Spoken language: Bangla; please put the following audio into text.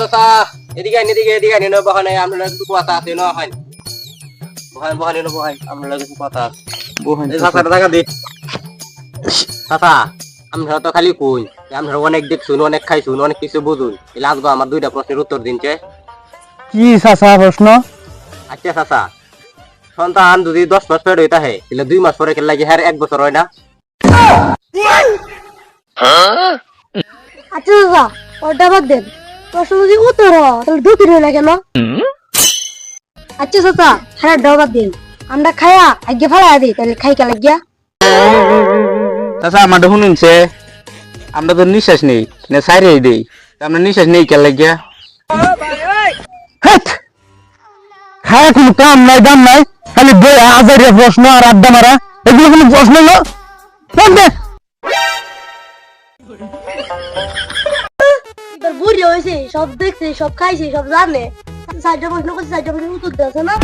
চাচা এদিকে আইন এদিকে আইন বহানে আপনার একটু কথা আছে না হয় বহান বহাই আপনার কিছু কথা আছে চাচার টাকা দি চাচা আমরা তো খালি কই আমরা অনেক দেখছুন অনেক খাইছুন অনেক কিছু বুঝুন লাগবে আমার দুইটা প্রশ্নের উত্তর দিনছে কি চাচা প্রশ্ন? আচ্ছা চাচা সন্তান যদি 10 মাস পেট হইতা হে তাহলে 2 মাস পরে লাগে হ্যাঁ 1 বছর হয় না? আচ্ছা চাচা ওটা বাদ দেন, প্রশ্ন যদি উত্তর হয় তাহলে দুঃখী হই না কেন? আচ্ছা চাচা হ্যাঁ ডবাদ দিন, আমরা খায়া আগে ফেলা দিই তাহলে খাই কে লাগিয়া? চাচা আমাদের শুনুনছে আমরা তো নিঃশ্বাস নেই না সাইরে দেই, আমরা নিঃশ্বাস নেই কে লাগিয়া? খায় কোনো কাম নাই দাম নাই, খালি বইয়া আজারিয়া প্রশ্ন আর আড্ডা মারা, এগুলো কোনো প্রশ্ন না। এবার বুড়ি হয়েছে, সব দেখছে, সব খাইছে, সব জানে, 4টা প্রশ্ন করছে, 4টা প্রশ্ন উত্তর দিয়েছে না?